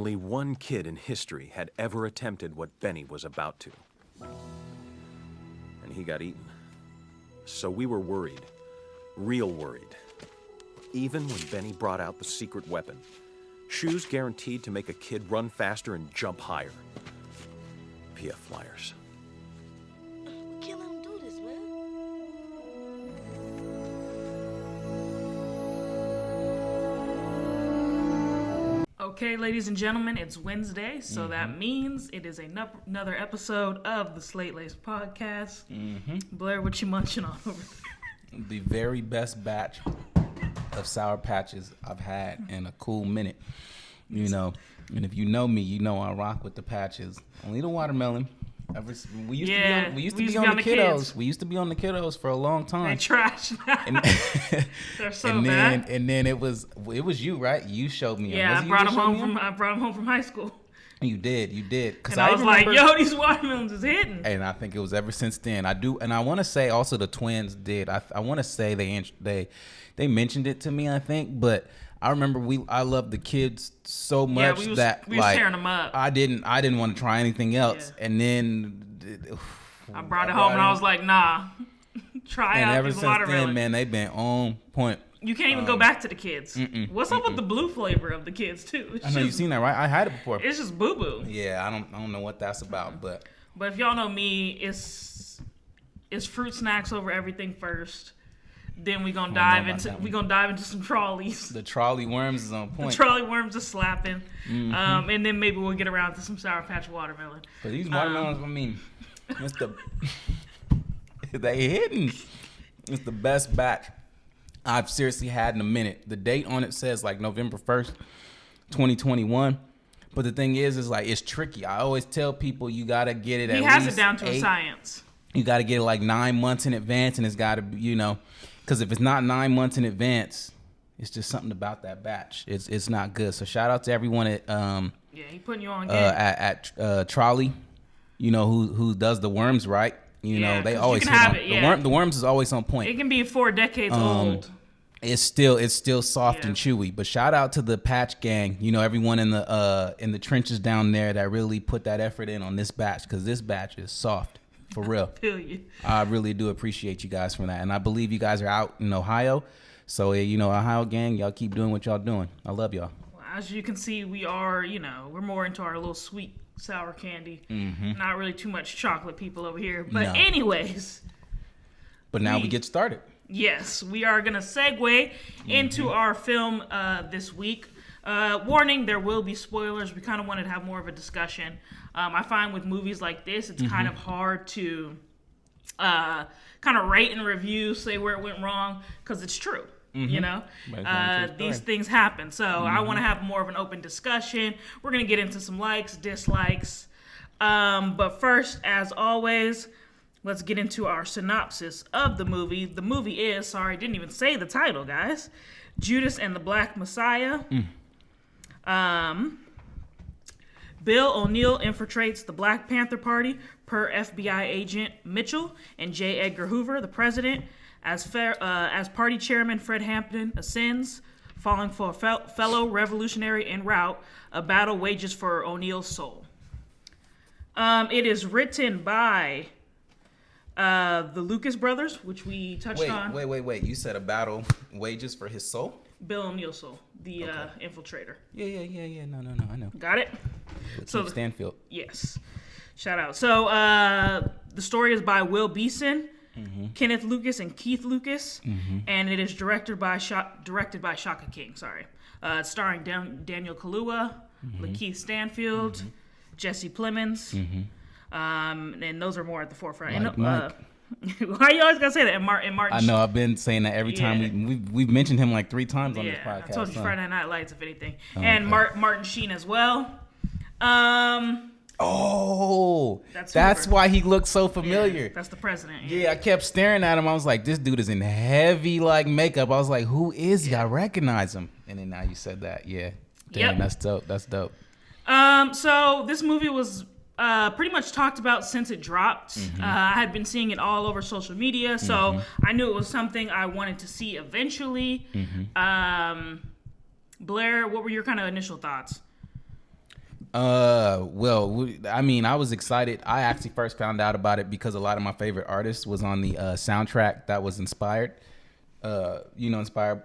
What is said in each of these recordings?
Only one kid in history had ever attempted what Benny was about to. And he got eaten. So we were worried. Real worried. Even when Benny brought out the secret weapon. Shoes guaranteed to make a kid run faster and jump higher. PF Flyers. We can't let him do this, man. Okay, ladies and gentlemen, it's Wednesday, so that means it is another episode of the Slate Laced podcast. Blair, what you munching on over there? The very best batch of Sour Patches I've had in a cool minute. You know, and if you know me, you know I rock with the patches. Only the watermelon. We used to be on the kiddos. Kids. We used to be on the kiddos for a long time. They trash now. They're so bad. And then it was you, right? You showed me. Yeah, I brought them home from high school. You did. Because I was like, yo, these watermelons is hitting. And I think it was ever since then. I do, and I want to say also the twins did. I want to say they mentioned it to me. I think, but I remember I loved the kids so much we was like tearing them up. I didn't want to try anything else, and then I brought it home and I was like, nah, try out these watermelons. And ever since then, man, they've been on point. You can't even go back to the kids. What's up with the blue flavor of the kids too? I know you've seen that, right? I had it before. It's just boo boo. Yeah, I don't know what that's about, but if y'all know me, it's fruit snacks over everything first. Then we're gonna dive into some trolleys. The trolley worms is on point. The trolley worms is slapping. And then maybe we'll get around to some Sour Patch watermelon. But these watermelons, I mean, they hitting. It's the best batch I've seriously had in a minute. The date on it says like November 1st, 2021. But the thing is like it's tricky. I always tell people you gotta get it. He has it down to a science. You gotta get it like 9 months in advance, and it's gotta be, because if it's not 9 months in advance, it's just something about that batch. It's not good. So shout out to everyone at he putting you on game. at Trolley, who does the worms right. They always hit on it. The worms is always on point. It can be 4 decades old. It's still soft and chewy. But shout out to the Patch Gang. Everyone in the trenches down there that really put that effort in on this batch, because this batch is soft. For real. I feel you. I really do appreciate you guys for that. And I believe you guys are out in Ohio. So, Ohio gang, y'all keep doing what y'all doing. I love y'all. Well, as you can see, we are, we're more into our little sweet sour candy. Not really too much chocolate people over here. But anyways. But now we get started. Yes, we are going to segue into our film this week. Warning, there will be spoilers. We kind of wanted to have more of a discussion. I find with movies like this, it's kind of hard to kind of rate and review, say where it went wrong, because it's true. These things happen. So I want to have more of an open discussion. We're going to get into some likes, dislikes. But first, as always, let's get into our synopsis of the movie. The movie is, didn't even say the title, guys. Judas and the Black Messiah. Bill O'Neill infiltrates the Black Panther Party per FBI agent Mitchell, and J. Edgar Hoover, the president, as party chairman Fred Hampton ascends, falling for a fellow revolutionary en route. A battle wages for O'Neill's soul. It is written by the Lucas brothers, which we touched on. Wait. You said a battle wages for his soul? Bill O'Neill's soul, the infiltrator. Yeah. No, I know. Got it? So Stanfield. Yes. Shout out. So the story is by Will Beeson, Kenneth Lucas, and Keith Lucas, and it is directed by Shaka King. Starring Daniel Kaluuya, Lakeith Stanfield, Jesse Plemons, and those are more at the forefront. Mike. Why you always gotta say that? And Martin. I know. I've been saying that every time we've mentioned him like 3 times on this podcast. I told you Friday Night Lights, if anything, and Martin Sheen as well. That's why he looked so familiar. Yeah, that's the president. Yeah, I kept staring at him. I was like, this dude is in heavy makeup. I was like, who is he? I recognize him. And then now you said that. Yeah. Damn, that's dope. That's dope. So this movie was pretty much talked about since it dropped. I had been seeing it all over social media, so I knew it was something I wanted to see eventually. Blair, what were your kind of initial thoughts? I was excited. I actually first found out about it because a lot of my favorite artists was on the soundtrack that was inspired. Inspired.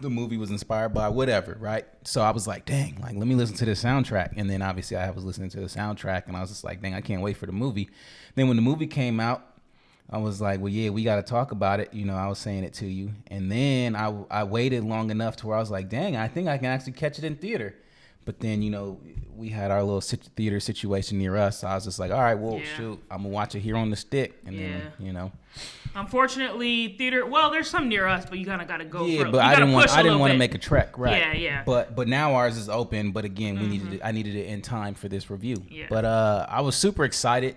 The movie was inspired by whatever, right? So I was like, dang, like let me listen to the soundtrack. And then obviously I was listening to the soundtrack, and I was just like, dang, I can't wait for the movie. Then when the movie came out, I was like, well, yeah, we got to talk about it. I was saying it to you. And then I waited long enough to where I was like, dang, I think I can actually catch it in theater. But then, we had our little theater situation near us. So I was just like, all right, well, shoot, I'm going to watch it here on the stick. And then, Unfortunately, theater, well, there's some near us, but you kind of got to go yeah, for it. But I didn't want to make a trek, right? Yeah, yeah. But now ours is open. But again, I needed it in time for this review. Yeah. But I was super excited.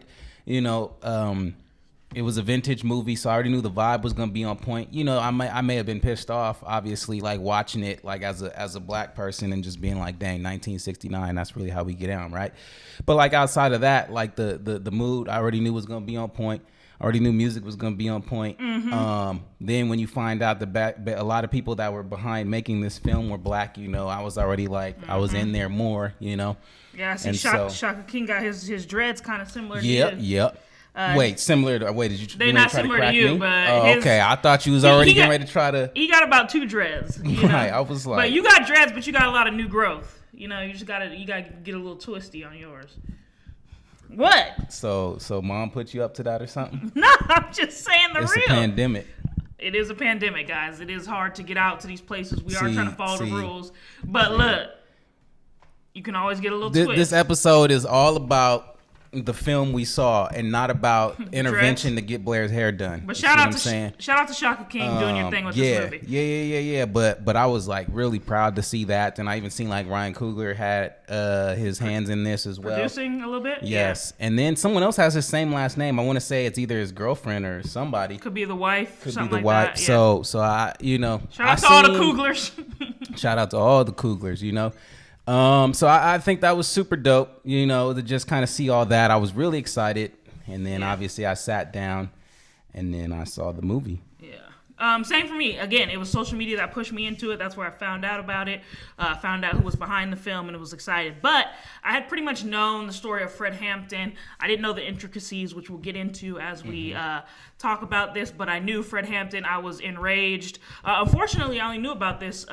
It was a vintage movie, so I already knew the vibe was gonna be on point. I may have been pissed off, obviously, like watching it like as a black person and just being like, dang, 1969, that's really how we get down, right? But like outside of that, like the mood, I already knew was gonna be on point. I already knew music was gonna be on point. Then when you find out a lot of people that were behind making this film were black, I was already like, I was in there more, Yeah, I see. Shaka King got his dreads kind of similar. Yep. Similar to did you? They're not similar to you, me? but okay. I thought you was already getting ready to try to. He got about 2 dreads, right? I was like, but you got dreads, but you got a lot of new growth. You just gotta get a little twisty on yours. What? So mom put you up to that or something? No, I'm just saying it's real. It's a pandemic. It is a pandemic, guys. It is hard to get out to these places. We are trying to follow the rules, but look, you can always get a little twist. This episode is all about the film we saw and not about intervention to get Blair's hair done. But shout out to Shaka King doing your thing with this movie. Yeah. But I was like really proud to see that, and I even seen like Ryan Coogler had his hands in this as well. Producing a little bit. Yes, and then someone else has his same last name. I want to say it's either his girlfriend or somebody. Could be the wife. Could something be the like wife. That. Yeah. So I shout out to all the Cooglers. Shout out to all the Cooglers. So I think that was super dope, to just kind of see all that. I was really excited. And then obviously I sat down and then I saw the movie. Yeah. Same for me. Again, it was social media that pushed me into it. That's where I found out about it, found out who was behind the film, and was excited. But I had pretty much known the story of Fred Hampton. I didn't know the intricacies, which we'll get into as we talk about this, but I knew Fred Hampton. I was enraged. Unfortunately, I only knew about this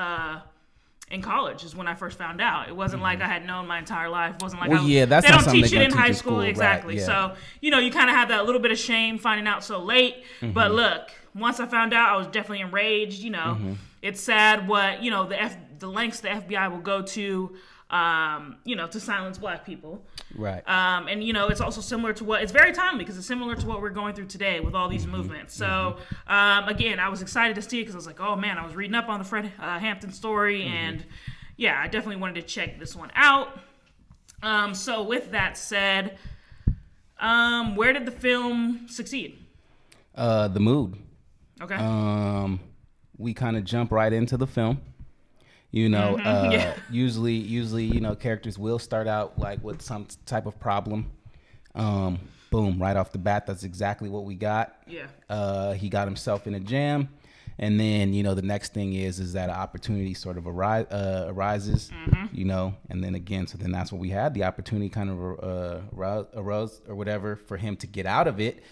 in college is when I first found out. It wasn't like I had known my entire life. It wasn't like that's they not don't teach they it in high in school. Exactly. Right, yeah. So, you kind of have that little bit of shame finding out so late. But look, once I found out, I was definitely enraged. It's sad what, the lengths the FBI will go to, to silence black people. Right. And, it's also similar to it's very timely because it's similar to what we're going through today with all these movements. So, again, I was excited to see it because I was like, oh man, I was reading up on the Fred Hampton story and yeah, I definitely wanted to check this one out. So with that said, where did the film succeed? The mood. Okay. We kind of jump right into the film. Usually, characters will start out like with some type of problem. Boom, right off the bat, that's exactly what we got. Yeah. He got himself in a jam, and then the next thing is that an opportunity sort of arises. And then again, so then that's what we had. The opportunity kind of arose or whatever for him to get out of it.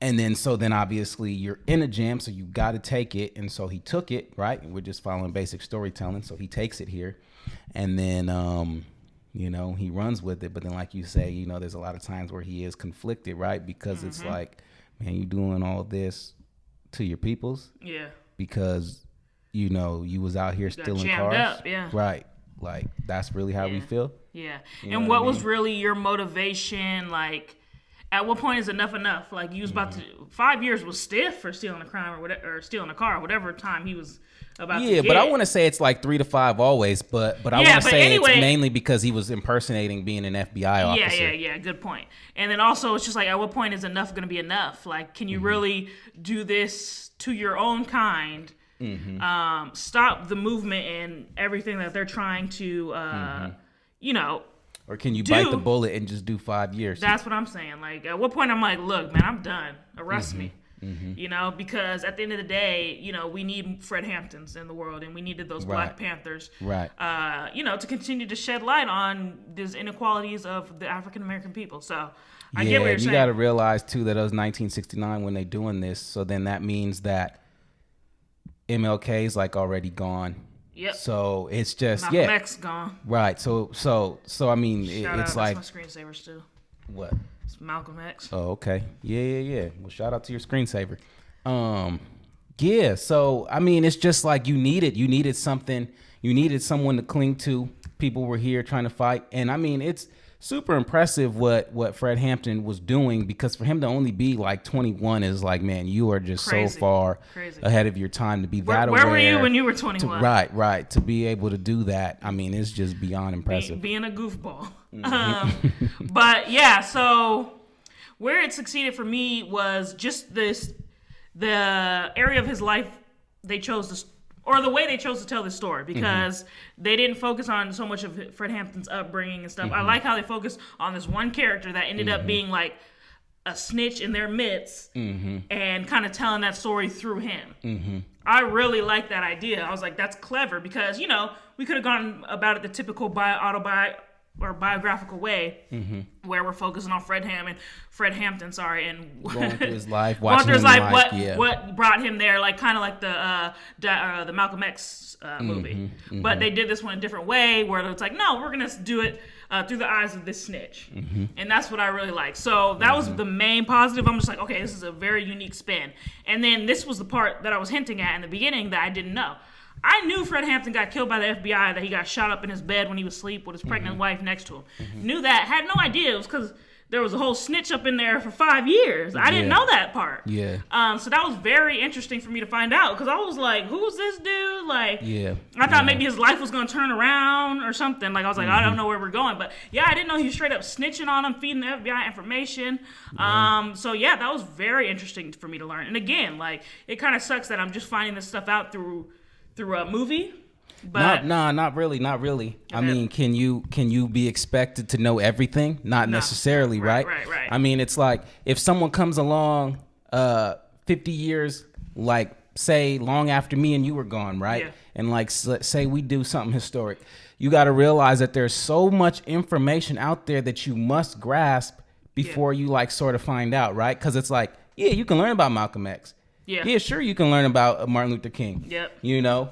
And then, so then obviously you're in a jam, so you got to take it. And so he took it, right? And we're just following basic storytelling. So he takes it here. And then, he runs with it. But then, like you say, there's a lot of times where he is conflicted, right? Because it's like, man, you doing all this to your peoples. Yeah. Because, you was out here stealing cars. Up, yeah. Right. Like, that's really how we feel. Yeah. And what was really your motivation, like... At what point is enough? Like, you was about to 5 years was stiff for stealing a crime or whatever, or stealing a car, whatever time he was about to get. Yeah, but I want to say it's like 3 to 5 always. But I want to say it's mainly because he was impersonating being an FBI officer. Yeah. Good point. And then also it's just like, at what point is enough going to be enough? Like, can you really do this to your own kind? Stop the movement and everything that they're trying to, Or can you bite the bullet and just do 5 years? That's what I'm saying. Like, at what point I'm like, look, man, I'm done. Arrest me. You know, because at the end of the day, you know, we need Fred Hamptons in the world, and we needed those Black Panthers, you know, to continue to shed light on these inequalities of the African American people. So I get what you're saying. You got to realize too that it was 1969 when they doing this. So then that means that MLK is like already gone. Yep. So it's just Malcolm X gone. Right. So I mean, it's like that's my screensaver still. What? It's Malcolm X. Oh, okay. Yeah. Well, shout out to your screensaver. Yeah. So I mean, it's just like you needed something. You needed someone to cling to. People were here trying to fight, and I mean, it's super impressive what Fred Hampton was doing, because for him to only be like 21 is like, man, you are just so far ahead of your time to be that aware. Where were you when you were 21? Right. To be able to do that, I mean, it's just beyond impressive. Being a goofball. But yeah, so where it succeeded for me was just the area of his life they chose to, or the way they chose to tell this story, because they didn't focus on so much of Fred Hampton's upbringing and stuff. I like how they focused on this one character that ended up being like a snitch in their midst and kind of telling that story through him. I really like that idea. I was like, that's clever, because, you know, we could have gone about it the typical biographical way, where we're focusing on Fred Hampton, and going through his life, what brought him there, like kind of like the Malcolm X movie. But they did this one a different way, where it's like, no, we're gonna do it through the eyes of this snitch, and that's what I really like. So that was the main positive. I'm just like, okay, this is a very unique spin. And then this was the part that I was hinting at in the beginning that I didn't know. I knew Fred Hampton got killed by the FBI, that he got shot up in his bed when he was asleep with his pregnant wife next to him. Knew that. Had no idea it was because there was a whole snitch up in there for 5 years. I didn't know that part. Yeah. So that was very interesting for me to find out, because I was like, who's this dude? Like, I thought maybe his life was going to turn around or something. Like, I was like, I don't know where we're going. But yeah, I didn't know he was straight up snitching on him, feeding the FBI information. So yeah, that was very interesting for me to learn. And again, like, it kind of sucks that I'm just finding this stuff out through a movie. But not really. I mean, can you be expected to know everything? Not necessarily, right? Right. I mean, it's like if someone comes along 50 years, like say long after me and you were gone, right? And like say we do something historic, you got to realize that there's so much information out there that you must grasp before you like sort of find out, right? Because it's like, yeah, you can learn about Malcolm X. Yeah, sure, you can learn about Martin Luther King. You know,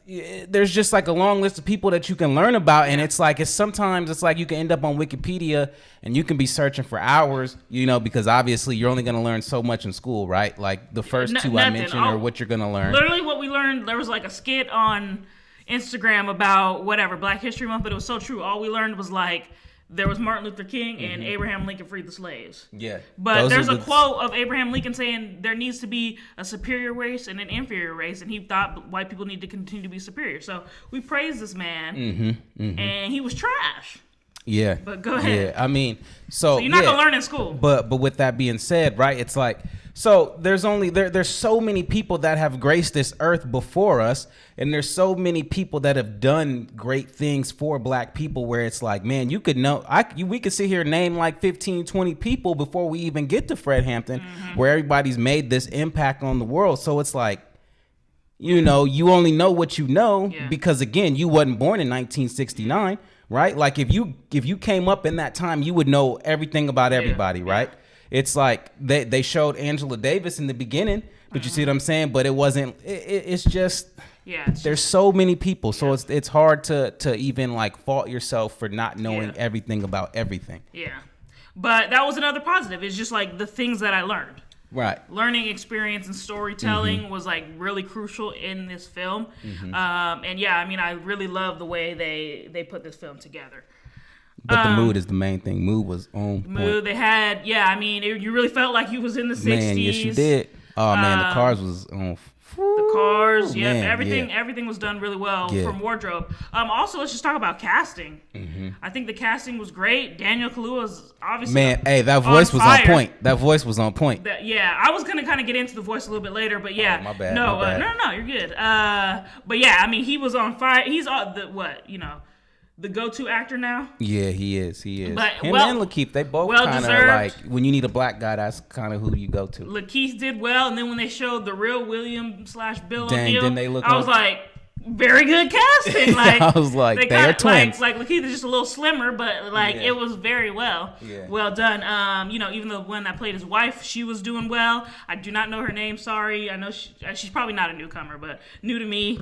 there's just like a long list of people that you can learn about, and it's like sometimes it's like you can end up on Wikipedia and you can be searching for hours, you know, because obviously you're only going to learn so much in school, right? Like the first two I mentioned are what you're going to learn. Literally what we learned, there was like a skit on Instagram about whatever, Black History Month, but it was so true. All we learned was like, there was Martin Luther King and Abraham Lincoln freed the slaves. Yeah. But there's a quote of Abraham Lincoln saying there needs to be a superior race and an inferior race, and he thought white people need to continue to be superior. So we praise this man, and he was trash. Yeah. But go ahead. Yeah, I mean, so you're not going to learn in school. But with that being said, right, it's like, so there's so many people that have graced this earth before us, and there's so many people that have done great things for Black people, where it's like, man, you could know, we could sit here and name like 15, 20 people before we even get to Fred Hampton, where everybody's made this impact on the world. So it's like, you know, you only know what you know because, again, you wasn't born in 1969, right? Like if you came up in that time, you would know everything about everybody, right? It's like they showed Angela Davis in the beginning, but you see what I'm saying? But it wasn't. It's just there's so many people, so it's hard to even like fault yourself for not knowing everything about everything. Yeah, but that was another positive. It's just like the things that I learned. Right. Learning experience and storytelling was like really crucial in this film. And yeah, I mean, I really love the way they put this film together. But the mood is the main thing. Mood was on point. Mood they had, I mean, you really felt like you was in the 60s. Man, yes, you did. Oh, man, the cars was on. The cars, everything was done really well from wardrobe. Also, let's just talk about casting. I think the casting was great. Daniel Kaluuya's obviously that voice was on point. That voice was on point. I was gonna kind of get into the voice a little bit later, but yeah, my bad. No, you're good. But yeah, I mean, he was on fire. He's on the go-to actor now. Yeah, he is. But, him and Lakeith, they both well kind of deserved. like, when you need a black guy, that's kind of who you go to. Lakeith did well, and then when they showed the real William/Bill Dang, O'Neill, didn't they look I was like- like, very good casting. Like I was like, they are twins. Like Lakeith is just a little slimmer, but like Yeah. it was very well done. Even the one that played his wife, she was doing well. I do not know her name. Sorry, I know she's probably not a newcomer, but new to me.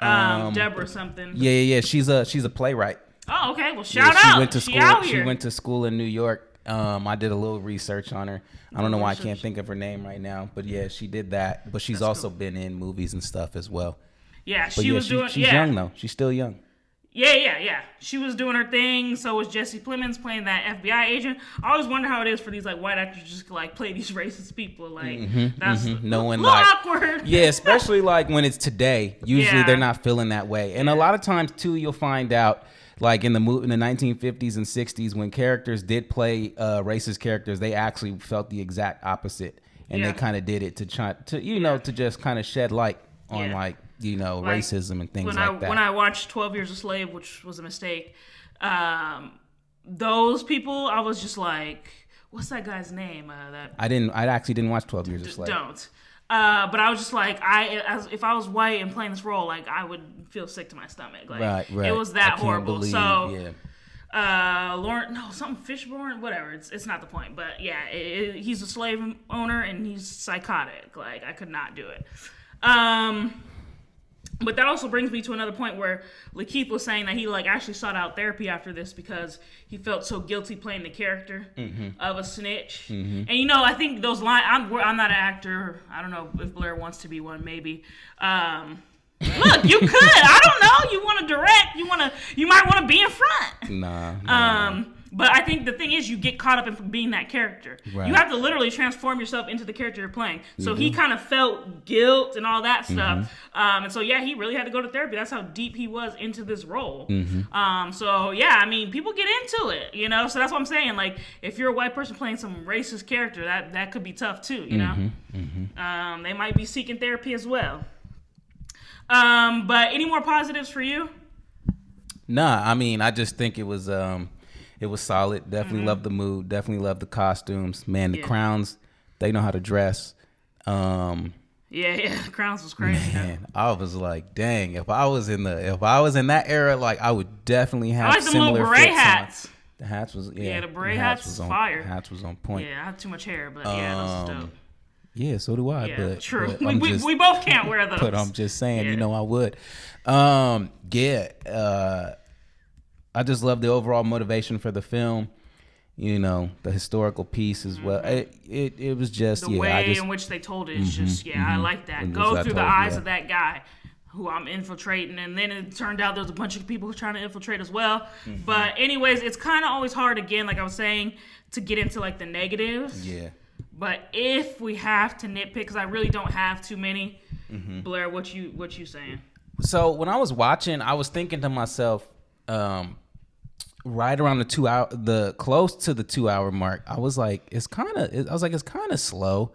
Deborah something. Yeah. She's a playwright. Oh, okay. Well, shout out. She went to school. Out here. She went to school in New York. I did a little research on her. I don't know why I can't think of her name right now, but yeah, she did that. But she's also been in movies and stuff as well. Yeah, But she's young though. She's still young. Yeah. She was doing her thing. So was Jesse Plemons playing that FBI agent. I always wonder how it is for these like white actors just to like play these racist people. Like that's No one little like awkward. Yeah, especially like when it's today. Usually Yeah. they're not feeling that way, and a lot of times too, you'll find out. Like in the 1950s and 60s, when characters did play racist characters, they actually felt the exact opposite, and they kind of did it to try to just kind of shed light on racism and things like that. When I watched 12 Years a Slave, which was a mistake, those people, I was just like, what's that guy's name? I actually didn't watch 12 Years a Slave. Don't. But I was just like, if I was white and playing this role, like I would feel sick to my stomach. Like Right. it was that I can't horrible. believe, So, something Fishburne, whatever. It's not the point. But yeah, he's a slave owner and he's psychotic. Like I could not do it. But that also brings me to another point where Lakeith was saying that he like actually sought out therapy after this because he felt so guilty playing the character of a snitch. And I think those lines. I'm not an actor. I don't know if Blair wants to be one. Maybe. Look, you could. I don't know. You want to direct. You might want to be in front. Nah. But I think the thing is, you get caught up in being that character. Right. You have to literally transform yourself into the character you're playing. So he kind of felt guilt and all that stuff. And so, yeah, he really had to go to therapy. That's how deep he was into this role. So, yeah, I mean, people get into it, So that's what I'm saying. Like, if you're a white person playing some racist character, that could be tough, too, They might be seeking therapy as well. But any more positives for you? Nah, I mean, I just think it was solid. Definitely loved the mood. Definitely loved the costumes. Man, the crowns, they know how to dress. Yeah, Crowns was crazy. Man, I was like, dang, if I was in that era, like I would definitely have I like the similar little beret fits hats. on. The hats was the beret hats was fire. Hats was on point. Yeah, I had too much hair, but yeah, that was dope. Yeah, so do I. Yeah, but true. But We both can't wear those. But I'm just saying, I would. I just love the overall motivation for the film. The historical piece as well. It was just the way in which they told it is just I like that. Go through the eyes of that guy who I'm infiltrating, and then it turned out there's a bunch of people who are trying to infiltrate as well. But anyways, it's kind of always hard again, like I was saying, to get into like the negatives. Yeah. But if we have to nitpick, because I really don't have too many, Blair, what you saying? So when I was watching, I was thinking to myself, right around close to the 2 hour mark, I was like, it's kind of slow.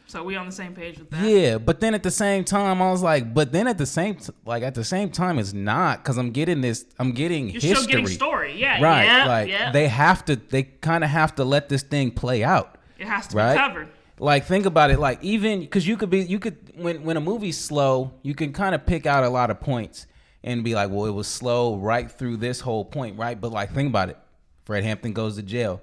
So we on the same page with that? Yeah, but then at the same time, I was like, at the same time, it's not, because I'm getting You're history. still getting story, yeah. Right, yeah. they kind of have to let this thing play out. It has to be covered. Like, think about it. Like, even because when a movie's slow, you can kind of pick out a lot of points and be like, well, it was slow right through this whole point, right? But like, think about it. Fred Hampton goes to jail.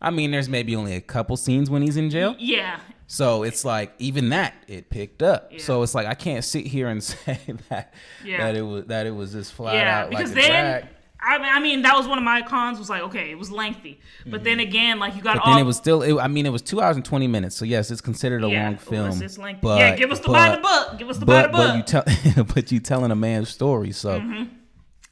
I mean, there's maybe only a couple scenes when he's in jail. Yeah. So it's like, even that it picked up. Yeah. So it's like, I can't sit here and say that it was just flat out because like a drag. I mean, that was one of my cons. Was like, okay, it was lengthy, but then again, like you got. But then it was still. It was 2 hours and 20 minutes. So yes, it's considered a long film. It's lengthy. But, give us the by the book. Give us the by the book. But you telling a man's story, so.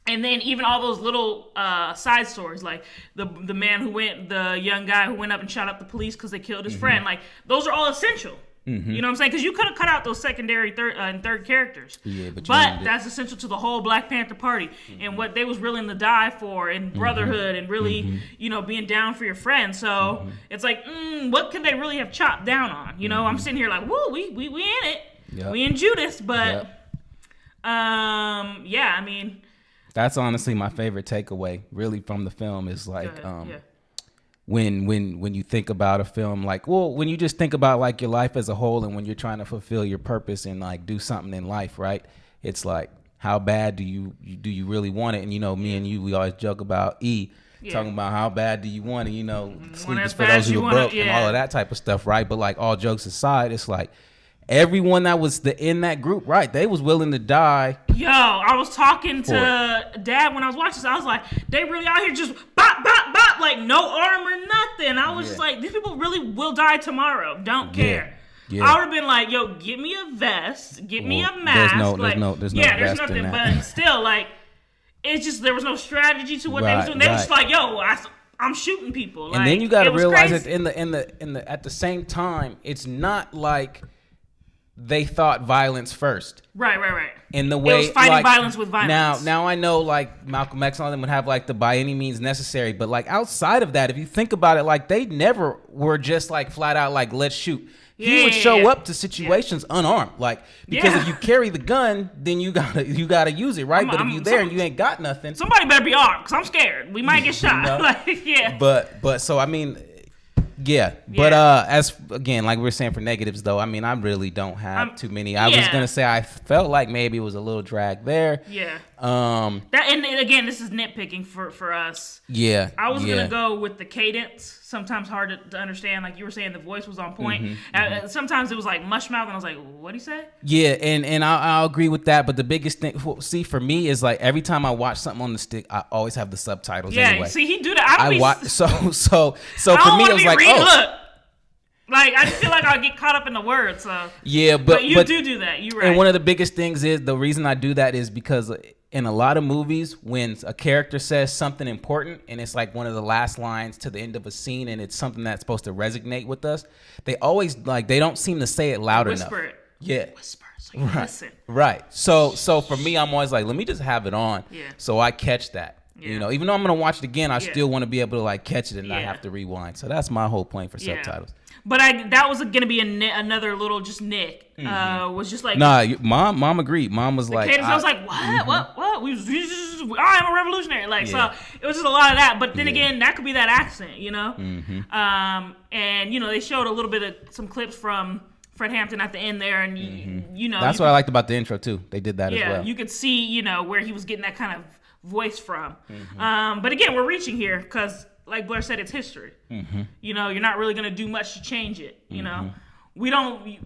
And then even all those little side stories, like the young guy who went up and shot up the police because they killed his friend. Like those are all essential. You know what I'm saying? Because you could have cut out those secondary and third characters. Yeah, but that's essential to the whole Black Panther Party and what they was willing to die for and brotherhood and really, being down for your friends. So it's like, what could they really have chopped down on? I'm sitting here like, woo, we in it. Yep. We in Judas. But, I mean. That's honestly my favorite takeaway, really, from the film is like, Yeah. when you think about a film, like, well, when you just think about like your life as a whole, and when you're trying to fulfill your purpose and like do something in life, right? It's like, how bad do you really want it? And me and you, we always joke about talking about how bad do you want it? Sleep is for those who are broke and all of that type of stuff, right? But like, all jokes aside, it's like everyone that was in that group, right? They was willing to die. Yo, I was talking to Dad when I was watching this. I was like, they really out here just bop, bop, bop, like no arm or nothing. I was just like, these people really will die tomorrow. Don't care. Yeah. I would have been like, yo, get me a vest, get me a mask. There's no there's vest nothing, in that. but still, like, it's just, there was no strategy to what they was doing. They were just like, yo, I'm shooting people. And then you got to realize that at the same time, it's not like they thought violence first. Right. In the way it was fighting violence with violence. Now I know like Malcolm X and all them would have like the by any means necessary, but like outside of that, if you think about it, like they never were just like flat out like let's shoot. He would show up to situations unarmed, like because if you carry the gun, then you gotta use it, right? But if you there and you ain't got nothing, somebody better be armed, cause I'm scared. We might get shot. But so I mean. Yeah, but as again, like we were saying for negatives though, I mean, I really don't have too many. I was gonna say I felt like maybe it was a little drag there. Yeah. That and again, this is nitpicking for us. Yeah. I was gonna go with the cadence. Sometimes hard to understand. Like you were saying, the voice was on point. Sometimes it was like mush mouth, and I was like, "What'd he say?" Yeah, and I'll agree with that. But the biggest thing, for me, is like every time I watch something on the stick, I always have the subtitles. Yeah, anyway. See, he do that. I watch so for me, it was like, look. Like, I just feel like I'll get caught up in the words. So yeah, but you do that. You're right. And one of the biggest things is the reason I do that is because in a lot of movies, when a character says something important and it's like one of the last lines to the end of a scene and it's something that's supposed to resonate with us, they always they don't seem to say it loud enough. Whisper it. Yeah. Whisper so you listen. Right. So for me, I'm always like, let me just have it on so I catch that. Yeah. Even though I'm going to watch it again, I still want to be able to like catch it and not have to rewind. So that's my whole point for subtitles. But that was gonna be another little just nick. Was just like mom agreed. Mom was like, cadence, I was like, what? I'm a revolutionary. Like so, it was just a lot of that. But then again, that could be that accent, And they showed a little bit of some clips from Fred Hampton at the end there, and that's what I liked about the intro too. They did that as well. You could see where he was getting that kind of voice from. But again, we're reaching here because, like Blair said, it's history. You're not really going to do much to change it. We don't.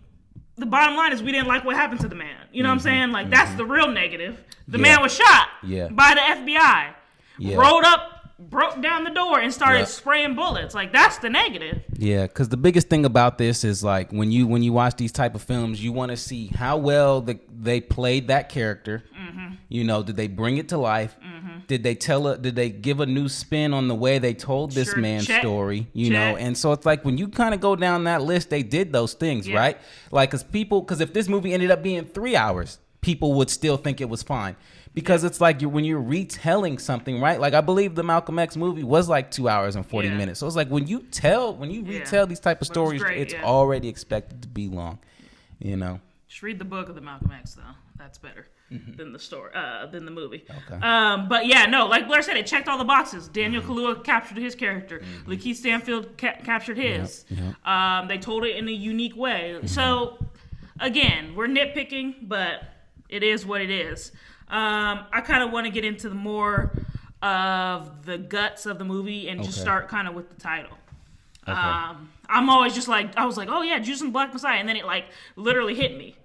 The bottom line is we didn't like what happened to the man. You know what I'm saying? Like that's the real negative. The man was shot by the FBI. Rolled up, broke down the door, and started spraying bullets. Like that's the negative. Yeah, because the biggest thing about this is like when you watch these type of films, you want to see how well they played that character. Did they bring it to life? Did they give a new spin on the way they told this man's story? And so it's like when you kind of go down that list, they did those things, right? Like, because if this movie ended up being 3 hours, people would still think it was fine. Because it's like when you're retelling something, right? Like I believe the Malcolm X movie was like 2 hours and 40 minutes. So it's like when you retell these type of stories, it's already expected to be long, Just read the book of the Malcolm X though. That's better than the story, than the movie. Okay. But yeah, no, like Blair said, it checked all the boxes. Daniel Kaluuya captured his character. Lakeith Stanfield captured his. They told it in a unique way. So again, we're nitpicking, but it is what it is. I kind of want to get into the more of the guts of the movie and just start kind of with the title. Okay. I'm always just like, I was like, oh yeah, Judas and the Black Messiah, and then it like literally hit me.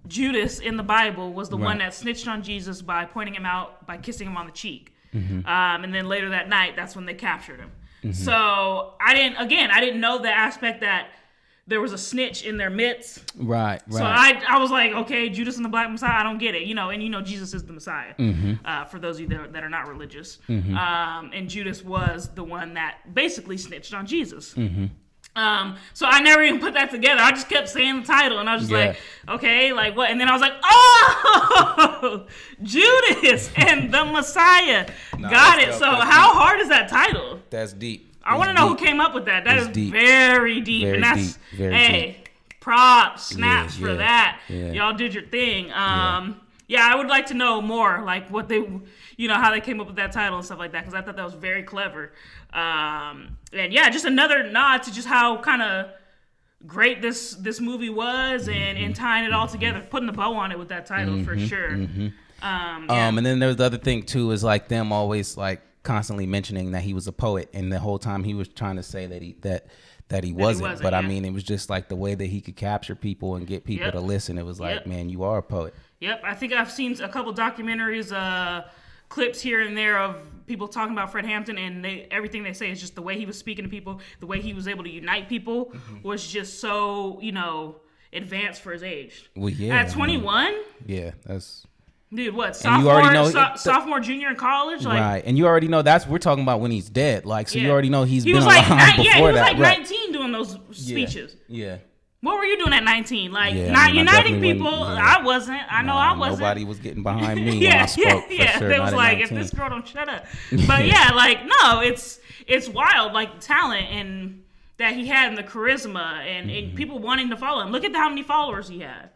Judas in the Bible was the one that snitched on Jesus by pointing him out, by kissing him on the cheek. And then later that night, that's when they captured him. So I didn't know the aspect that there was a snitch in their midst. Right. So I was like, okay, Judas and the Black Messiah, I don't get it. And Jesus is the Messiah. For those of you that are not religious. And Judas was the one that basically snitched on Jesus. So I never even put that together. I just kept saying the title, and I was just like, okay, like what? And then I was like, oh, Judas and the Messiah. Got it. So how hard is that title? That's deep. I want to know who came up with that. That is deep. Very deep. And that's, props, snaps for that. Y'all did your thing. I would like to know more, like what they, how they came up with that title and stuff like that, because I thought that was very clever. And yeah, just another nod to just how kind of great this movie was, and tying it all together, putting the bow on it with that title for sure. And then there's the other thing too, is like them always like constantly mentioning that he was a poet, and the whole time he was trying to say that he wasn't. But I mean, it was just like the way that he could capture people and get people to listen. It was like, man, you are a poet. Yep, I think I've seen a couple documentaries, clips here and there of people talking about Fred Hampton, and everything they say is just the way he was speaking to people, the way he was able to unite people was just so, advanced for his age. Well, yeah. At 21? Yeah, that's... Dude, what? You already know sophomore, junior in college? Like, right, and you already know we're talking about when he's dead. Like, so you already know he was been like alive before he was that. like 19 doing those speeches. Yeah. What were you doing at 19? Like, I uniting people? I wasn't. I wasn't. Nobody was getting behind me when I spoke. Yeah. Sure, They was like, if this girl don't shut up. But yeah, like, no, it's wild, like, talent and that he had, and the charisma, and people wanting to follow him. Look at how many followers he had.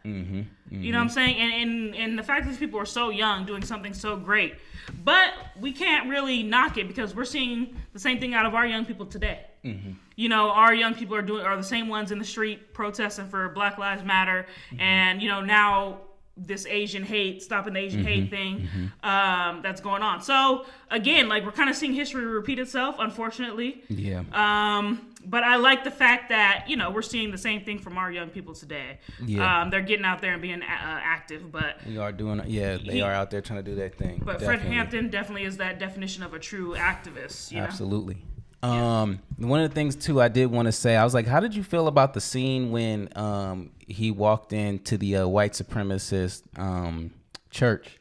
You know what I'm saying? And the fact that these people are so young doing something so great. But we can't really knock it, because we're seeing the same thing out of our young people today. Our young people are the same ones in the street protesting for Black Lives Matter, and now this Asian hate, stopping the Asian hate thing that's going on. So again, like, we're kind of seeing history repeat itself, unfortunately. Yeah. But I like the fact that we're seeing the same thing from our young people today. Yeah. They're getting out there and being active, but we are doing. Yeah, they are out there trying to do their thing. But definitely. Fred Hampton definitely is that definition of a true activist. Absolutely. One of the things too I did want to say, I was like, how did you feel about the scene when he walked into the white supremacist church?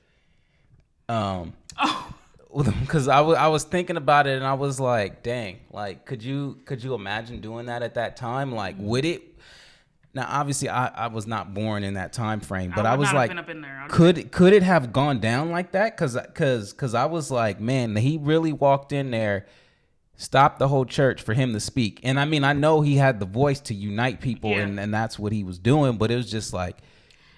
Because I was thinking about it, and I was like, dang, like, could you imagine doing that at that time? Like, would it? Now, obviously, I was not born in that time frame, but I was like, could it have gone down like that? Because I was like, man, he really walked in there, stopped the whole church for him to speak. And I mean, I know he had the voice to unite people, and that's what he was doing, but it was just like,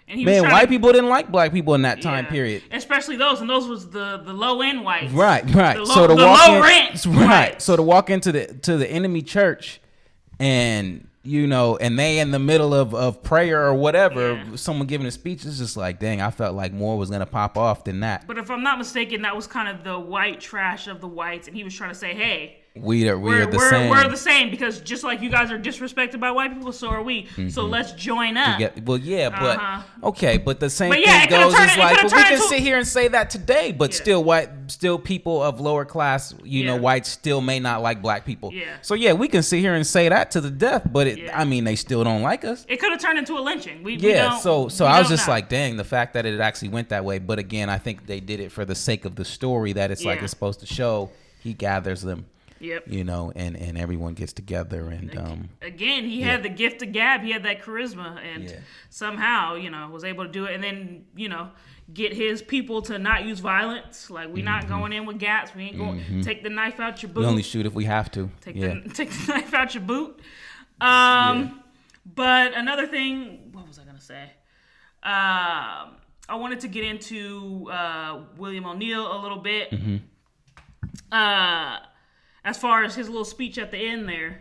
man, white people didn't like black people in that time period. Especially those, and those was the low end whites. Right. So to low rent. Right. So to walk into the enemy church, and and they in the middle of prayer or whatever, someone giving a speech, is just like, dang, I felt like more was gonna pop off than that. But if I'm not mistaken, that was kind of the white trash of the whites, and he was trying to say, hey, we're the same. We're the same, because just like you guys are disrespected by white people, so are we. So let's join up. But okay, but the same thing goes is like, but we can sit here and say that today, but still people of lower class, whites still may not like black people. Yeah. So we can sit here and say that to the death, but I mean, they still don't like us. It could have turned into a lynching. So I was just like, dang, the fact that it actually went that way. But again, I think they did it for the sake of the story that it's like it's supposed to show. He gathers them. Yep. And everyone gets together, and again, he had the gift of gab. He had that charisma, and somehow, was able to do it, and then, get his people to not use violence. Like, we're not going in with gats. We ain't going take the knife out your boot. We only shoot if we have to. Take the knife out your boot. But another thing, what was I gonna say? I wanted to get into William O'Neill a little bit. As far as his little speech at the end there,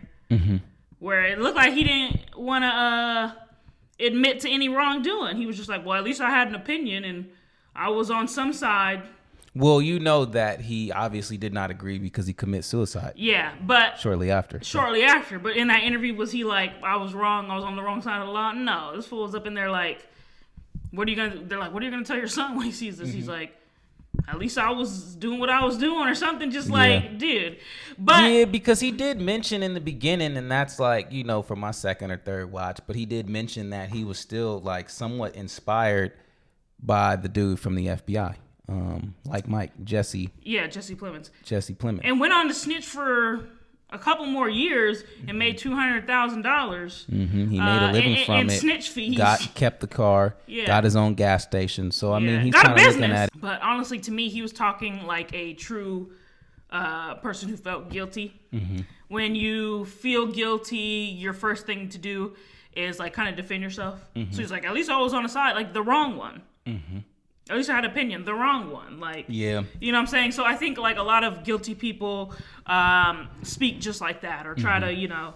where it looked like he didn't want to admit to any wrongdoing. He was just like, well, at least I had an opinion, and I was on some side. Well, you know that he obviously did not agree, because he commits suicide. Yeah, but... Shortly after. But in that interview, was he like, I was wrong, I was on the wrong side of the law? No, this fool was up in there like, they're like, what are you going to tell your son when he sees this? He's like, at least I was doing what I was doing, or something, just like, dude. But yeah, because he did mention in the beginning, and that's like, for my second or third watch, but he did mention that he was still like somewhat inspired by the dude from the FBI, like Jesse Plemons. And went on to snitch for a couple more years and made $200,000. He made a living from it. Snitch fees. Kept the car. Got his own gas station. So I mean, he's got a kind of business. looking at. But honestly, to me, he was talking like a true person who felt guilty. When you feel guilty, your first thing to do is like kind of defend yourself. So he's like, at least I was on the side, like the wrong one. At least I had an opinion. The wrong one. Like, Yeah. You know what I'm saying? So I think, like, a lot of guilty people speak just like that or try to,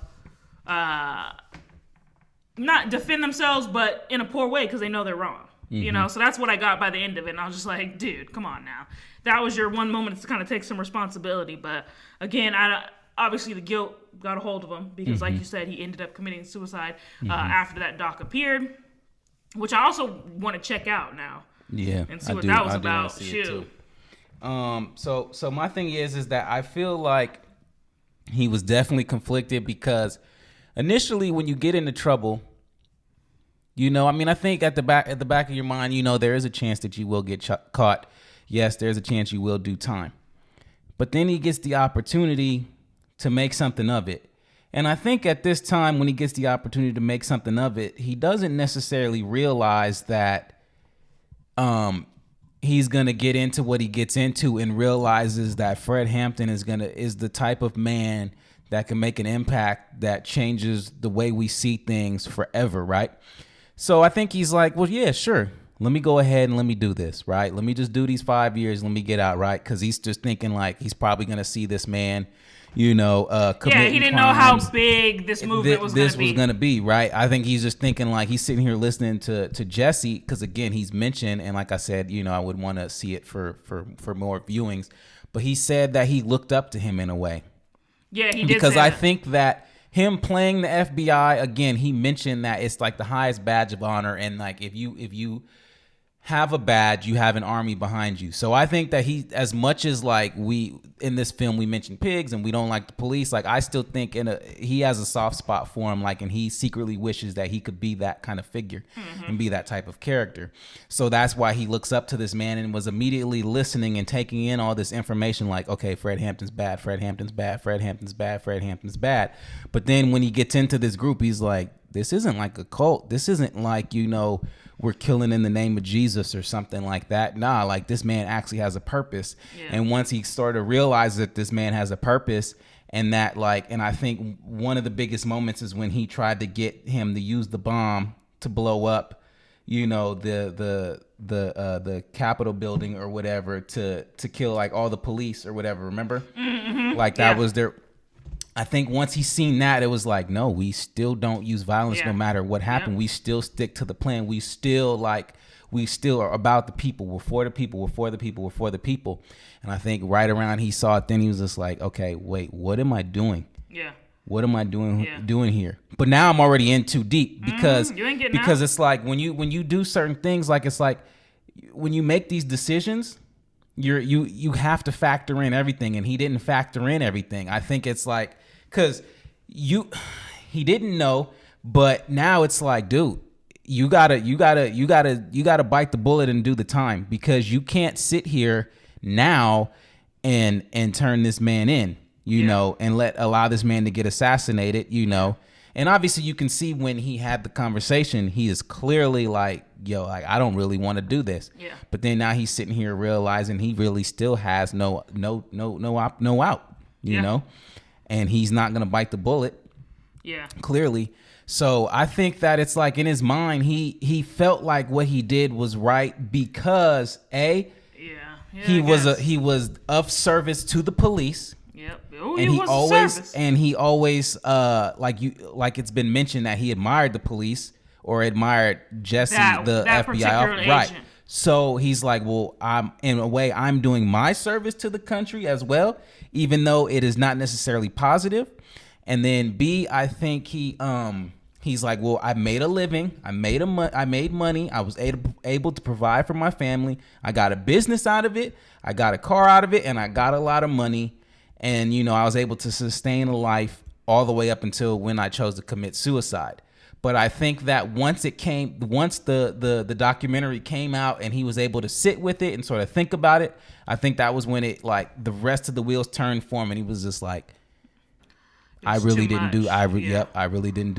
not defend themselves, but in a poor way because they know they're wrong. You know? So that's what I got by the end of it. And I was just like, dude, come on now. That was your one moment to kind of take some responsibility. But, again, obviously the guilt got a hold of him because, like you said, he ended up committing suicide after that doc appeared, which I also want to check out now. Yeah, and see what that was about. Shoot. So my thing is that I feel like he was definitely conflicted because initially when you get into trouble, I think at the back of your mind, there is a chance that you will get caught. Yes, there's a chance you will do time. But then he gets the opportunity to make something of it. And I think at this time when he gets the opportunity to make something of it, he doesn't necessarily realize that he's gonna get into what he gets into and realizes that Fred Hampton is the type of man that can make an impact that changes the way we see things forever, right? So I think he's like, well, yeah, sure. Let me go ahead and let me do this, right? Let me just do these 5 years. Let me get out, right? Because he's just thinking like he's probably gonna see this man, he didn't know how big this movement was going to be, right? I think he's just thinking like he's sitting here listening to Jesse because again he's mentioned, and like I said, I would want to see it for more viewings, but he said that he looked up to him in a way. Yeah, he did. Because I think that him playing the FBI again, he mentioned that it's like the highest badge of honor, and like if you have a badge, you have an army behind you. So I think that he, as much as like we in this film we mentioned pigs and we don't like the police, like I still think he has a soft spot for him, like, and he secretly wishes that he could be that kind of figure and be that type of character. So that's why he looks up to this man and was immediately listening and taking in all this information, like, okay, Fred Hampton's bad, Fred Hampton's bad, Fred Hampton's bad, Fred Hampton's bad. But then when he gets into this group, he's like, this isn't like a cult. This isn't like, we're killing in the name of Jesus or something like that. Nah, like this man actually has a purpose. Yeah. And once he started to realize that this man has a purpose and that and I think one of the biggest moments is when he tried to get him to use the bomb to blow up, the Capitol building or whatever to kill like all the police or whatever. Remember? Mm-hmm. Like that was their. I think once he's seen that, it was like, no, we still don't use violence no matter what happened. We still stick to the plan. We still are about the people. We're for the people. We're for the people. We're for the people. And I think right around he saw it, then he was just like, okay, wait, what am I doing? Yeah. What am I doing here? But now I'm already in too deep because it's like when you do certain things, like it's like when you make these decisions, you have to factor in everything, and he didn't factor in everything. I think it's like because he didn't know, but now it's like, dude, you gotta bite the bullet and do the time, because you can't sit here now and turn this man in, and allow this man to get assassinated, And obviously you can see when he had the conversation, he is clearly like, yo, like, I don't really want to do this. Yeah. But then now he's sitting here realizing he really still has no out, you know? And he's not going to bite the bullet. Yeah. Clearly. So I think that it's like in his mind, he felt like what he did was right because he was of service to the police. Yep. Oh, he always like it's been mentioned that he admired the police or admired Jesse, the FBI agent. Right. So he's like, well, I'm doing my service to the country as well, even though it is not necessarily positive. And then B, I think he's like, well, I made a living, I made money, I was able to provide for my family, I got a business out of it, I got a car out of it, and I got a lot of money. And, I was able to sustain a life all the way up until when I chose to commit suicide. But I think that once the documentary came out and he was able to sit with it and sort of think about it, I think that was when it, like, the rest of the wheels turned for him, and he was just like, I really didn't do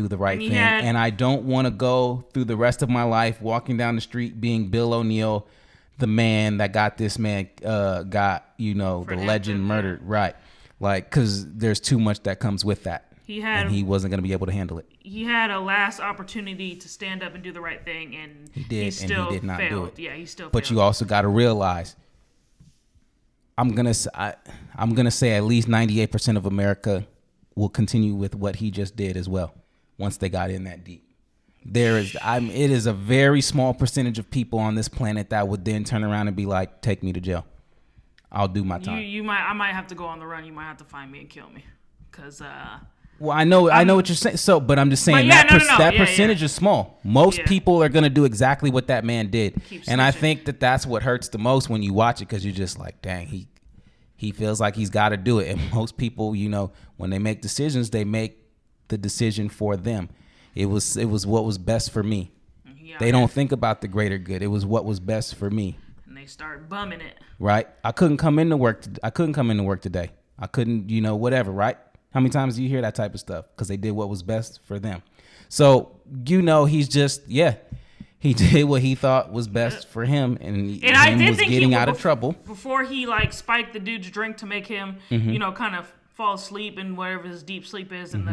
the right thing. And I don't want to go through the rest of my life walking down the street being Bill O'Neill, the man that got this man, the legend murdered. Right. Like, because there's too much that comes with that. and he wasn't going to be able to handle it. He had a last opportunity to stand up and do the right thing, and he did not do it. Yeah, he still. But you also got to realize, I'm gonna say at least 98% of America will continue with what he just did as well. Once they got in that deep, it is a very small percentage of people on this planet that would then turn around and be like, "Take me to jail. I'll do my time." I might have to go on the run. You might have to find me and kill me, because. Well, I know what you're saying. So, but I'm just saying that percentage is small. Most people are gonna do exactly what that man did, and I think that's what hurts the most when you watch it, because you're just like, dang, he feels like he's got to do it. And most people, when they make decisions, they make the decision for them. It was what was best for me. They don't think about the greater good. It was what was best for me. And they start bumming it. Right. I couldn't come into work today. I couldn't, whatever. Right. How many times do you hear that type of stuff? Because they did what was best for them. So, he's just, he did what he thought was best for him, and I did was think getting out of trouble. Before he spiked the dude's drink to make him, kind of fall asleep in whatever his deep sleep is, and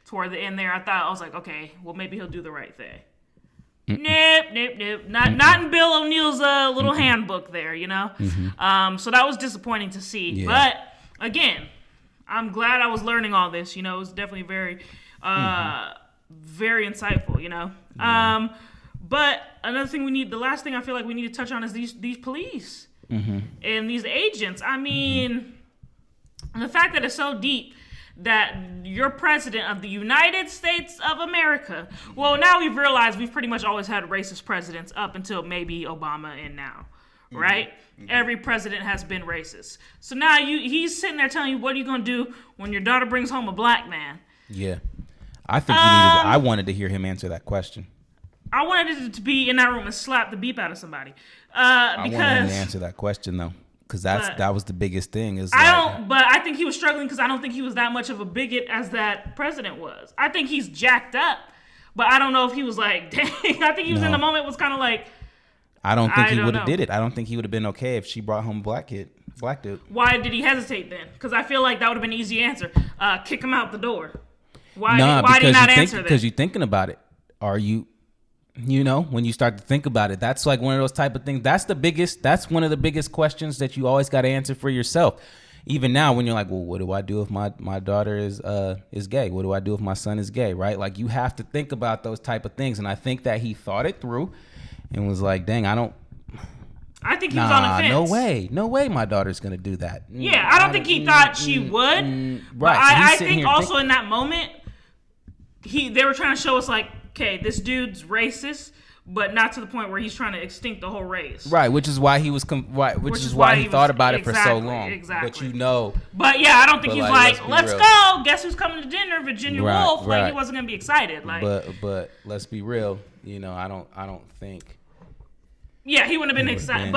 toward the end there, I was like, okay, well maybe he'll do the right thing. Nope. Not in Bill O'Neill's little handbook there, So that was disappointing to see. Yeah. But again, I'm glad I was learning all this. It was definitely very, very insightful. But another thing the last thing I feel like we need to touch on is these police and these agents. I mean, the fact that it's so deep that you're president of the United States of America. Well, now we've realized we've pretty much always had racist presidents up until maybe Obama and now, right? Every president has been racist. So now he's sitting there telling you, what are you going to do when your daughter brings home a black man? Yeah. I think I wanted to hear him answer that question. I wanted to be in that room and slap the beep out of somebody. I wanted him to answer that question, though. Because that was the biggest thing. But I think he was struggling because I don't think he was that much of a bigot as that president was. I think he's jacked up, but I don't know if he was like, dang. I think he was in the moment was kind of like. I don't think he would have did it. I don't think he would have been okay if she brought home a black dude. Why did he hesitate then? Because I feel like that would have been an easy answer. Kick him out the door. Why did he not answer that? Because you're thinking about it. Are you? When you start to think about it, that's like one of those type of things. That's one of the biggest questions that you always got to answer for yourself. Even now, when you're like, well, what do I do if my daughter is gay? What do I do if my son is gay? Right? Like, you have to think about those type of things. And I think that he thought it through and was like, dang, I think he was on the fence. No way my daughter's going to do that. Yeah, I don't think he thought she would. Right. But I think also in that moment, they were trying to show us like, okay, this dude's racist, but not to the point where he's trying to extinct the whole race. Right, which is why he was which is why he thought about it for so long. Exactly. But But yeah, I don't think he's like, let's go. Guess who's coming to dinner, Virginia Woolf. Like, he wasn't gonna be excited. Like, but let's be real. I don't think. Yeah, he wouldn't have been excited.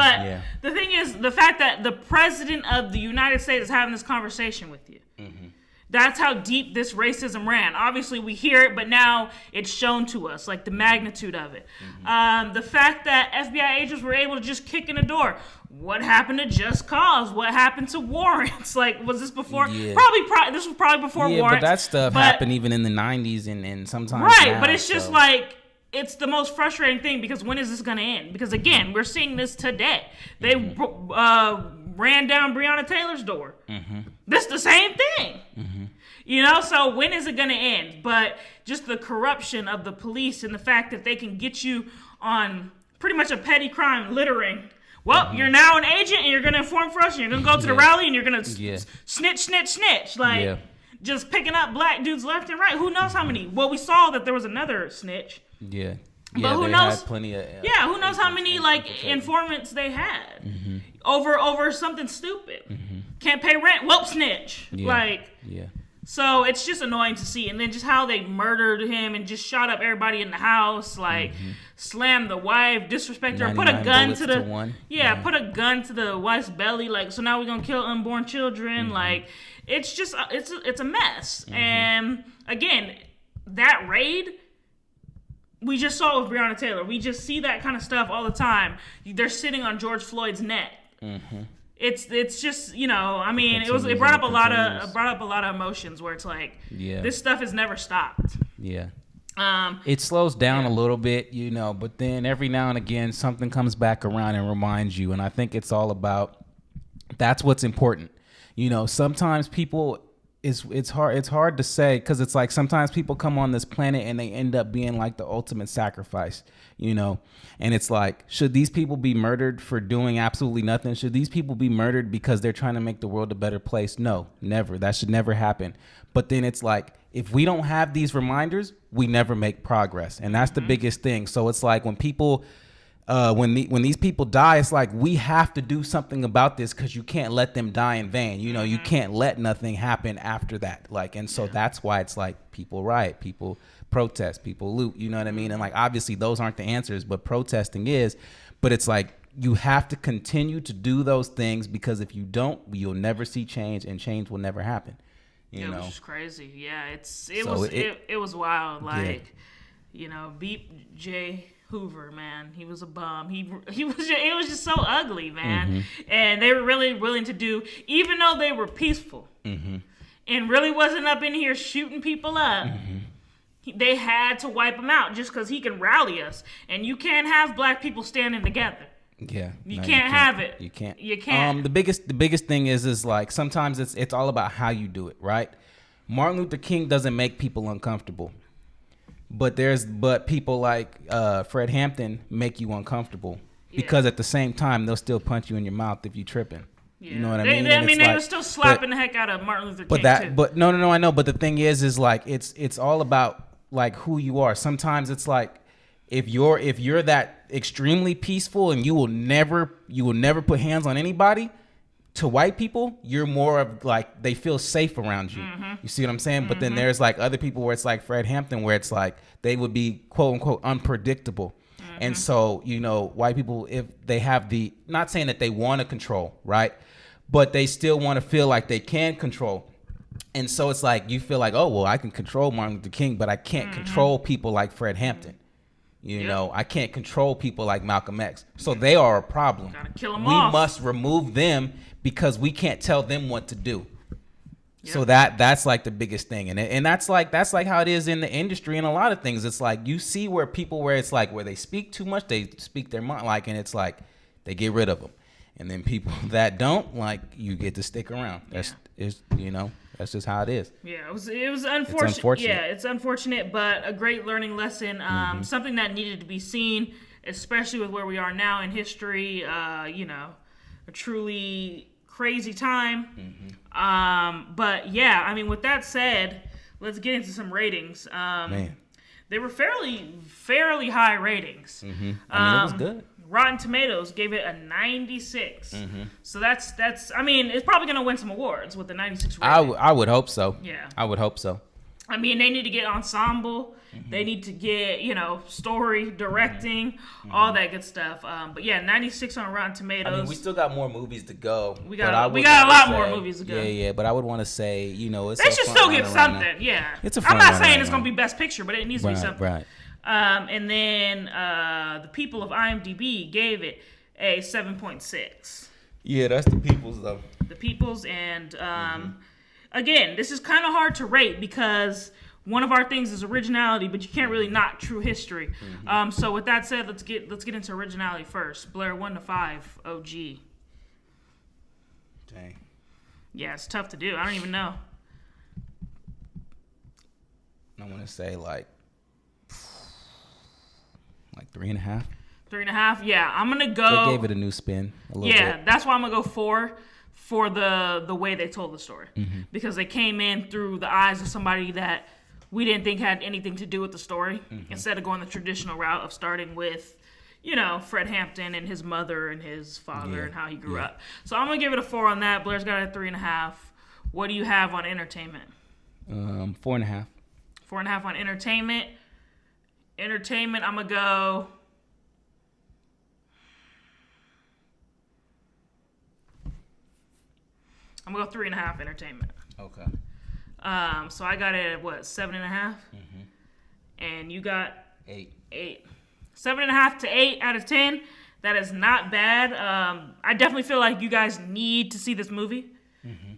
The thing is, the fact that the president of the United States is having this conversation with you. Mm-hmm. That's how deep this racism ran. Obviously, we hear it, but now it's shown to us, like the magnitude of it. Mm-hmm. The fact that FBI agents were able to just kick in the door. What happened to Just Cause? What happened to warrants? Like, was this before? Yeah. This was probably before warrants. But that stuff happened even in the 90s and sometimes right, now, but it's just like, it's the most frustrating thing because when is this going to end? Because, again, we're seeing this today. They ran down Breonna Taylor's door. Mm-hmm. That's the same thing. Mm-hmm. So when is it going to end? But just the corruption of the police and the fact that they can get you on pretty much a petty crime, littering. Well, you're now an agent and you're going to inform for us and you're going to go to the rally and you're going to snitch. Like, just picking up black dudes left and right. Who knows how many? Well, we saw that there was another snitch. Yeah. But who knows? Had plenty of, who knows how many informants they had over something stupid. Mm-hmm. Can't pay rent. Well, snitch. So it's just annoying to see, and then just how they murdered him and just shot up everybody in the house, slammed the wife, disrespected her, put a gun to the put a gun to the wife's belly. Like, so now we're gonna kill unborn children. Mm-hmm. Like, it's just it's a mess. Mm-hmm. And again, that raid. We just saw it with Breonna Taylor. We just see that kind of stuff all the time. They're sitting on George Floyd's neck. Mm-hmm. it's just, you know, I mean, it brought up a lot of emotions where it's like, this stuff has never stopped. Yeah. It slows down a little bit, you know, but then every now and again something comes back around and reminds you, and I think it's all about, that's what's important. You know, sometimes people, it's hard to say, because it's like sometimes people come on this planet and they end up being like the ultimate sacrifice, you know, and it's like, should these people be murdered for doing absolutely nothing? Should these people be murdered because they're trying to make the world a better place? No, never. That should never happen. But then it's like, if we don't have these reminders, we never make progress, and that's the biggest thing. So it's like when people, when these people die, it's like we have to do something about this, because you can't let them die in vain. You know, you can't let nothing happen after that. Like, and so that's why it's like people riot, people protest, people loot. You know what I mean? And like obviously those aren't the answers, but protesting is. But it's like you have to continue to do those things, because if you don't, you'll never see change, and change will never happen. You know? It was just crazy. Yeah, it was wild. Like, you know, beat J. Hoover, man. He was a bum. It was just so ugly, man. And they were really willing to do, even though they were peaceful and really wasn't up in here shooting people up. They had to wipe him out just because he can rally us. And you can't have black people standing together. Yeah, you can't have it. You can't. You can't. The biggest thing is like sometimes it's all about how you do it, right? Martin Luther King doesn't make people uncomfortable, but people like Fred Hampton make you uncomfortable, because at the same time they'll still punch you in your mouth if you tripping. Yeah. You know what I mean? They were still slapping the heck out of Martin Luther King too. But no, I know. But the thing is like it's all about like who you are. Sometimes it's like, if you're that extremely peaceful and you will never put hands on anybody, to white people, you're more of like, they feel safe around you. You see what I'm saying? But then there's like other people where it's like Fred Hampton, where it's like they would be quote unquote unpredictable. And so, you know, white people, if they have not saying that they want to control, right? But they still want to feel like they can control. And so it's like, you feel like, oh, well, I can control Martin Luther King, but I can't control people like Fred Hampton. You know, I can't control people like Malcolm X. So they are a problem. Gotta kill them off. We must remove them, because we can't tell them what to do. Yep. So that's like the biggest thing. And that's like how it is in the industry and a lot of things. It's like you see where it's like where they speak too much, they speak their mind, like, and it's like they get rid of them. And then people that don't, like, you get to stick around. That's you know, that's just how it is. Yeah, it was unfortunate. Yeah, it's unfortunate, but a great learning lesson. Something that needed to be seen, especially with where we are now in history. You know, a truly crazy time. But yeah, I mean, with that said, let's get into some ratings. Man, they were fairly high ratings. I mean, it was good. Rotten Tomatoes gave it a 96. So that's I mean, it's probably going to win some awards with the 96 rating. I would hope so. Yeah. I would hope so. I mean, they need to get ensemble. They need to get, you know, story, directing, all that good stuff. But yeah, 96 on Rotten Tomatoes. I mean, we still got more movies to go. We got a lot more movies to go. Yeah, but I would want to say, you know, they should still get something. Yeah. It's a I'm not saying it's going to be Best Picture, but it needs to be something. Right. And then the people of IMDb gave it a 7.6. Yeah, that's the people's though. The people's, and again, this is kind of hard to rate because one of our things is originality, but you can't really knock true history. So with that said, let's get into originality first. Blair, 1 to 5, OG. Dang. Yeah, it's tough to do. I don't even know. I want to say like 3.5. 3.5. Yeah, I'm gonna go. They gave it a new spin. A little bit. That's why I'm gonna go 4 for the way they told the story, because they came in through the eyes of somebody that we didn't think had anything to do with the story. Instead of going the traditional route of starting with, you know, Fred Hampton and his mother and his father and how he grew up. So I'm gonna give it a 4 on that. Blair's got it at 3.5. What do you have on entertainment? 4.5. 4.5 on entertainment. Entertainment, I'm gonna go. I'm gonna go 3.5 entertainment. Okay. So I got it at what, 7.5? And you got 8. 8. 7.5 to 8 out of 10. that is not bad. I definitely feel like you guys need to see this movie.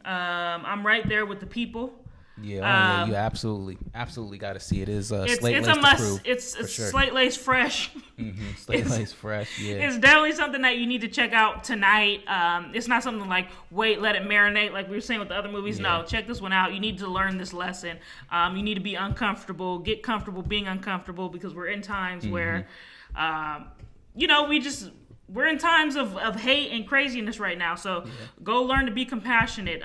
I'm right there with the people. Yeah, you absolutely got to see it. It's Slate Laced a must. approved, It's sure. Slate Laced fresh. Slate Laced fresh. Yeah, it's definitely something that you need to check out tonight. It's not something like wait, let it marinate like we were saying with the other movies. Yeah. No, check this one out. You need to learn this lesson. You need to be uncomfortable. Get comfortable being uncomfortable because we're in times where, we're in times of hate and craziness right now. So go learn to be compassionate.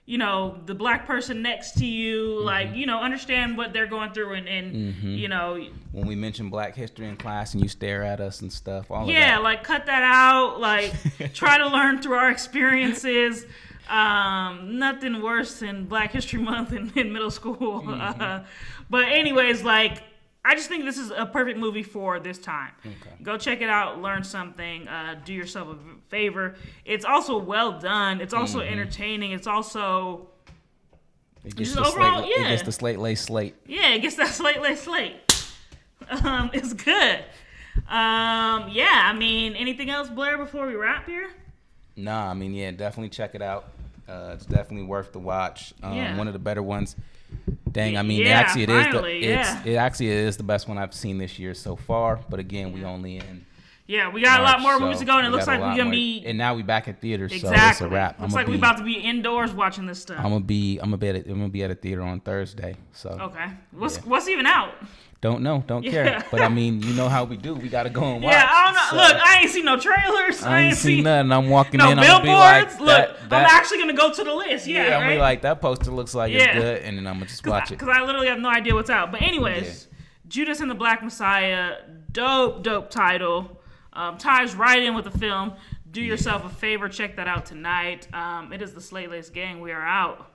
The black person next to you, understand what they're going through and when we mention Black history in class and you stare at us and stuff, all of that. Yeah, cut that out. Try to learn through our experiences. Nothing worse than Black History Month in middle school. But anyways, I just think this is a perfect movie for this time. Okay. Go check it out, learn something, do yourself a favor. It's also well done. It's also entertaining. It's also it gets the Slate Laced slate. Yeah, it gets that Slate Laced slate. It's good. Anything else, Blair, before we wrap here? Nah, definitely check it out. It's definitely worth the watch. One of the better ones. Dang, it actually is the best one I've seen this year so far. But again, we only in. Yeah, we got a lot more movies to go, and it looks like we're gonna be. And now we back at theaters, exactly. So it's a wrap. Looks like we about to be indoors watching this stuff. I'm gonna be at a theater on Thursday. So. Okay, what's even out? Don't know, don't care. But you know how we do. We gotta go and watch. Yeah, I don't know. So, look, I ain't seen no trailers. I ain't seen nothing. I'm walking in. No billboards. Look, I'm actually gonna go to the list. Yeah, I'm right? gonna be like, that poster looks like it's good, and then I'm gonna just watch it. Because I literally have no idea what's out. But anyways, Judas and the Black Messiah, dope title. Ties right in with the film. Do yourself a favor. Check that out tonight. It is the Slate Laced Gang. We are out.